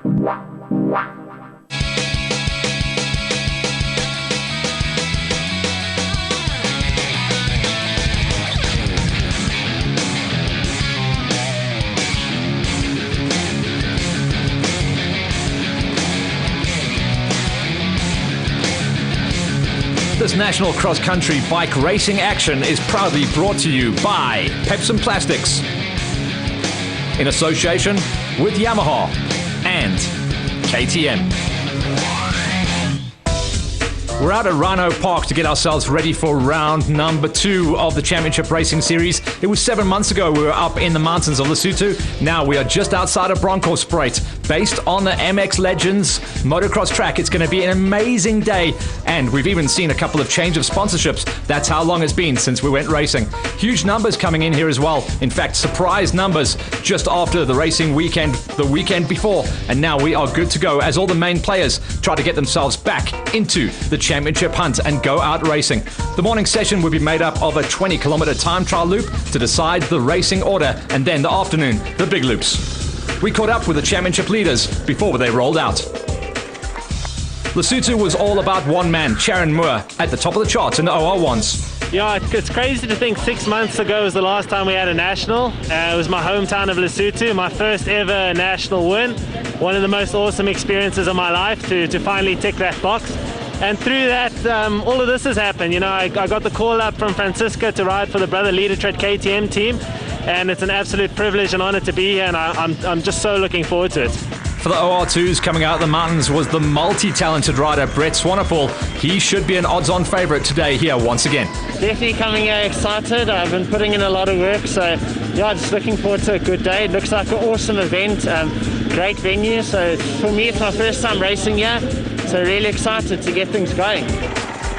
This national cross-country bike racing action is proudly brought to you by Pepson Plastics, in association with Yamaha and KTM. We're out at Rhino Park to get ourselves ready for round number 2 of the Championship Racing Series. It was 7 months ago we were up in the mountains of Lesotho. Now we are just outside of Bronkhorstspruit. Based on the MX Legends motocross track, it's going to be an amazing day. And we've even seen a couple of change of sponsorships. That's how long it's been since we went racing. Huge numbers coming in here as well. In fact, surprise numbers just after the racing weekend, the weekend before. And now we are good to go as all the main players try to get themselves back into the championship hunt and go out racing. The morning session will be made up of a 20-kilometer time trial loop to decide the racing order, and then the afternoon, the big loops. We caught up with the championship leaders before they rolled out. Lesotho was all about one man, Charon Moore, at the top of the charts in the OR1s. Yeah, it's crazy to think 6 months ago was the last time we had a national. It was my hometown of Lesotho, my first ever national win. One of the most awesome experiences of my life to finally tick that box. And through that, all of this has happened. You know, I got the call up from Francisco to ride for the Brother Leadertred KTM team, and it's an absolute privilege and honor to be here, and I'm just so looking forward to it. For the OR2s coming out of the mountains was the multi-talented rider Brett Swanepoel. He should be an odds-on favourite today here once again. Definitely coming here excited. I've been putting in a lot of work, so yeah, just looking forward to a good day. It looks like an awesome event, great venue. So for me, it's my first time racing here, so really excited to get things going.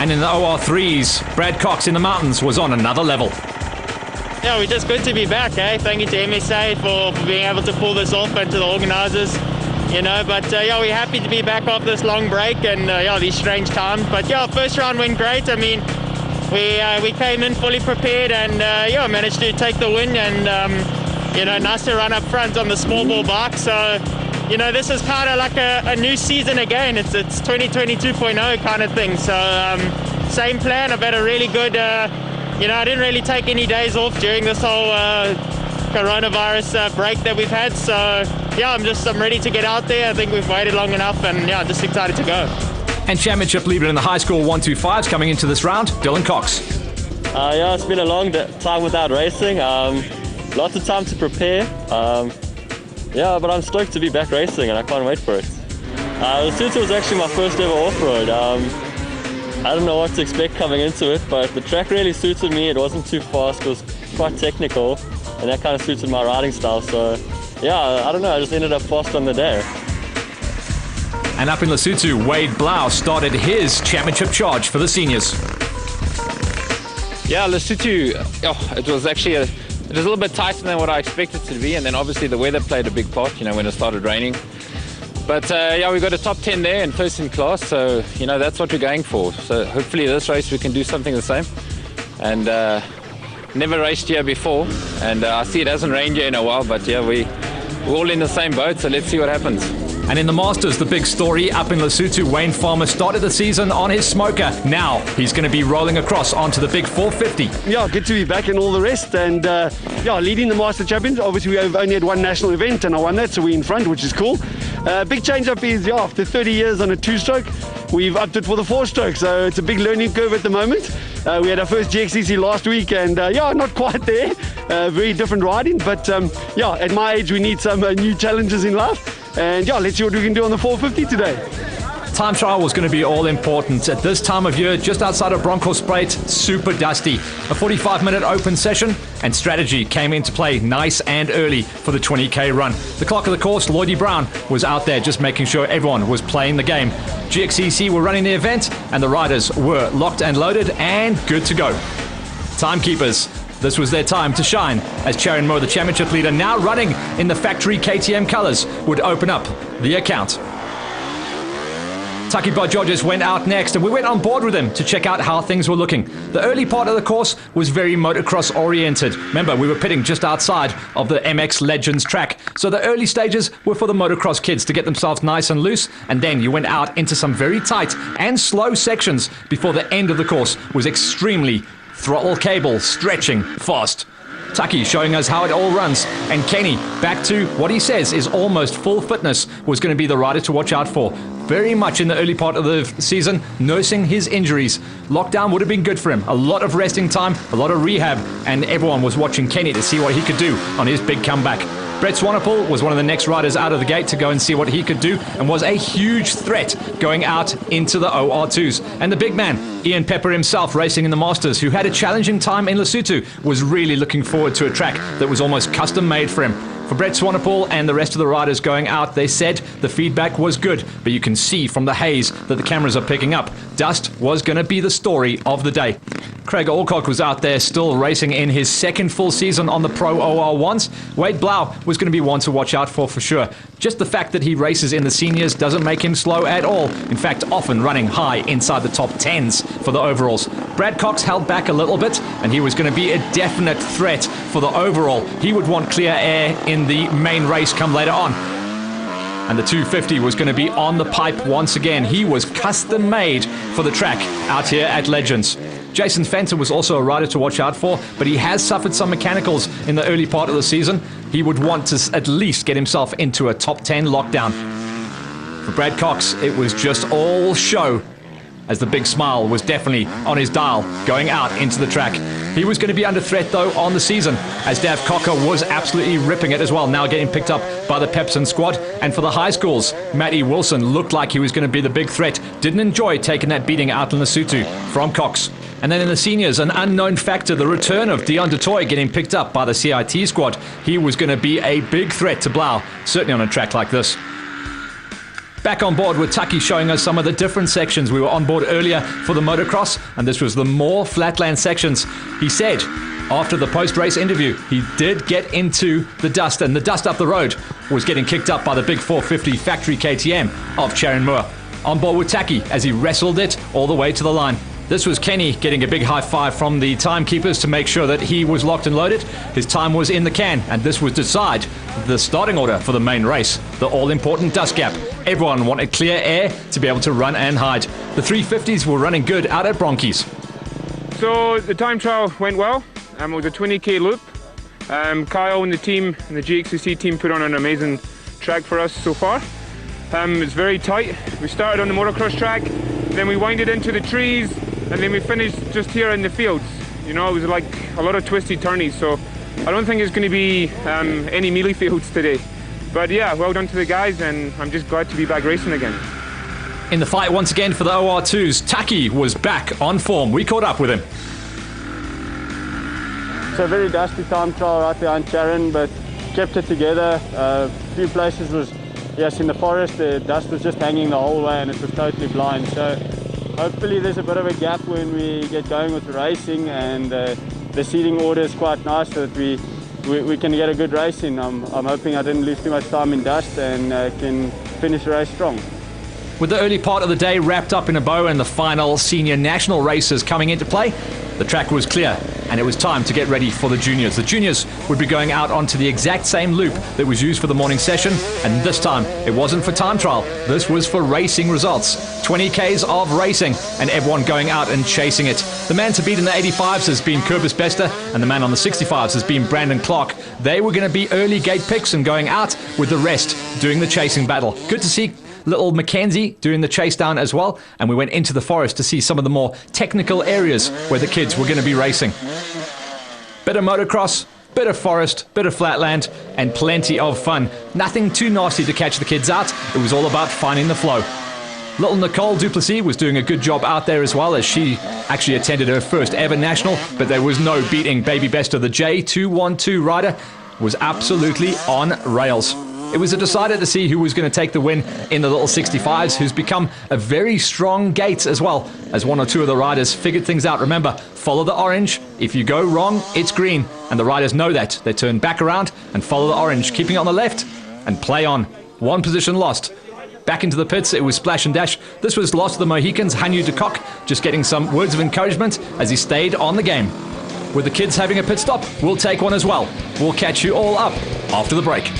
And in the OR3s, Brad Cox in the mountains was on another level. Yeah, we're just good to be back, eh? Thank you to MSA for being able to pull this off, and to the organisers, you know. But yeah, we're happy to be back off this long break and yeah, these strange times. But yeah, first round went great. I mean, we came in fully prepared and yeah, managed to take the win, and you know, nice to run up front on the small ball bike. So you know, this is kind of like a new season again. It's 2022.0 kind of thing. So same plan. I've had a really good. You know, I didn't really take any days off during this whole coronavirus break that we've had. So yeah, I'm ready to get out there. I think we've waited long enough, and yeah, just excited to go. And championship leader in the high school 125s coming into this round, Dylan Cox. Yeah, it's been a long time without racing. Lots of time to prepare. Yeah, but I'm stoked to be back racing, and I can't wait for it. Lesotho was actually my first ever off-road. I don't know what to expect coming into it, but the track really suited me. It wasn't too fast, it was quite technical, and that kind of suited my riding style. So yeah, I don't know, I just ended up fast on the day. And up in Lesotho, Wade Blau started his championship charge for the seniors. Yeah, Lesotho, it was actually it was a little bit tighter than what I expected it to be, and then obviously the weather played a big part, you know, when it started raining. But yeah, we got a top 10 there and first in class, so you know, that's what we're going for. So hopefully this race we can do something the same. And never raced here before, and I see it hasn't rained here in a while, but yeah, we're all in the same boat, so let's see what happens. And in the Masters, the big story up in Lesotho, Wayne Farmer started the season on his smoker. Now he's going to be rolling across onto the big 450. Yeah, good to be back and all the rest. And yeah, leading the Master Champions. Obviously, we've only had one national event and I won that, so we're in front, which is cool. Big change up is, yeah, after 30 years on a 2-stroke, we've upped it for the 4-stroke. So it's a big learning curve at the moment. We had our first GXCC last week and yeah, not quite there. Very different riding, but yeah, at my age, we need some new challenges in life. And yeah, let's see what we can do on the 450 today. Time trial was going to be all important. At this time of year, just outside of Bronkhorstspruit, super dusty. A 45-minute open session, and strategy came into play nice and early for the 20k run. The clock of the course, Lloydie Brown, was out there just making sure everyone was playing the game. GXCC were running the event, and the riders were locked and loaded and good to go. Timekeepers, this was their time to shine, as Charon Moore, the championship leader, now running in the factory KTM colours, would open up the account. Taki Bajodges went out next, and we went on board with him to check out how things were looking. The early part of the course was very motocross oriented. Remember, we were pitting just outside of the MX Legends track, so the early stages were for the motocross kids to get themselves nice and loose, and then you went out into some very tight and slow sections before the end of the course was extremely throttle cable stretching fast. Taki showing us how it all runs, and Kenny back to what he says is almost full fitness was going to be the rider to watch out for. Very much in the early part of the season, nursing his injuries. Lockdown would have been good for him. A lot of resting time, a lot of rehab, and everyone was watching Kenny to see what he could do on his big comeback. Brett Swanepoel was one of the next riders out of the gate to go and see what he could do, and was a huge threat going out into the OR2s. And the big man, Ian Pepper himself, racing in the Masters, who had a challenging time in Lesotho, was really looking forward to a track that was almost custom made for him. For Brett Swanepoel and the rest of the riders going out, they said the feedback was good, but you can see from the haze that the cameras are picking up. Dust was going to be the story of the day. Craig Alcock was out there still racing in his second full season on the Pro OR1s. Wade Blau was going to be one to watch out for sure. Just the fact that he races in the seniors doesn't make him slow at all. In fact, often running high inside the top 10s for the overalls. Brad Cox held back a little bit, and he was going to be a definite threat for the overall. He would want clear air in the main race come later on. And the 250 was going to be on the pipe once again. He was custom made for the track out here at Legends. Jason Fenton was also a rider to watch out for, but he has suffered some mechanicals in the early part of the season. He would want to at least get himself into a top 10 lockdown. For Brad Cox, it was just all show, as the big smile was definitely on his dial going out into the track. He was going to be under threat though on the season, as Dav Cocker was absolutely ripping it as well, now getting picked up by the Pepson squad. And for the high schools, Matty Wilson looked like he was going to be the big threat. Didn't enjoy taking that beating out in Lesotho from Cox. And then in the seniors, an unknown factor, the return of Dion Du Toit getting picked up by the CIT squad. He was going to be a big threat to Blau, certainly on a track like this. Back on board with Taki showing us some of the different sections. We were on board earlier for the motocross, and this was the more flatland sections. He said after the post-race interview, he did get into the dust, and the dust up the road was getting kicked up by the big 450 factory KTM of Charon Moore. On board with Taki as he wrestled it all the way to the line. This was Kenny getting a big high five from the timekeepers to make sure that he was locked and loaded. His time was in the can, and this would decide the starting order for the main race, the all-important dust gap. Everyone wanted clear air to be able to run and hide. The 350s were running good out at Bronchies. So the time trial went well. It was a 20k loop. Kyle and the team and the GXCC team put on an amazing track for us so far. It's very tight. We started on the motocross track, then we winded into the trees, and then we finished just here in the fields. You know, it was like a lot of twisty turnies, so I don't think it's going to be any mealy fields today. But yeah, well done to the guys, and I'm just glad to be back racing again. In the fight once again for the OR2s, Taki was back on form. We caught up with him. So a very dusty time trial right behind Charon, but kept it together. A few places was, yes, in the forest, the dust was just hanging the whole way and it was totally blind. So hopefully there's a bit of a gap when we get going with the racing, and the seating order is quite nice so that we can get a good race in. I'm hoping I didn't lose too much time in dust and can finish the race strong. With the early part of the day wrapped up in a bow and the final senior national races coming into play, the track was clear and it was time to get ready for the juniors. The juniors would be going out onto the exact same loop that was used for the morning session, and this time it wasn't for time trial, this was for racing results. 20 Ks of racing and everyone going out and chasing it. The man to beat in the 85s has been Kurbis Bester, and the man on the 65s has been Brandon Clark. They were going to be early gate picks and going out with the rest doing the chasing battle. Good to see little Mackenzie doing the chase down as well, and we went into the forest to see some of the more technical areas where the kids were going to be racing. Bit of motocross, bit of forest, bit of flatland, and plenty of fun. Nothing too nasty to catch the kids out. It was all about finding the flow. Little Nicole Duplessis was doing a good job out there as well, as she actually attended her first ever national, but there was no beating Baby Bester. The J212 rider was absolutely on rails. It was decided to see who was going to take the win in the little 65s, who's become a very strong gate as well, as one or two of the riders figured things out. Remember, follow the orange. If you go wrong, it's green. And the riders know that. They turn back around and follow the orange, keeping it on the left and play on. One position lost. Back into the pits, it was splash and dash. This was lost to the Mohicans, Hanyu de Kock, just getting some words of encouragement as he stayed on the game. With the kids having a pit stop, we'll take one as well. We'll catch you all up after the break.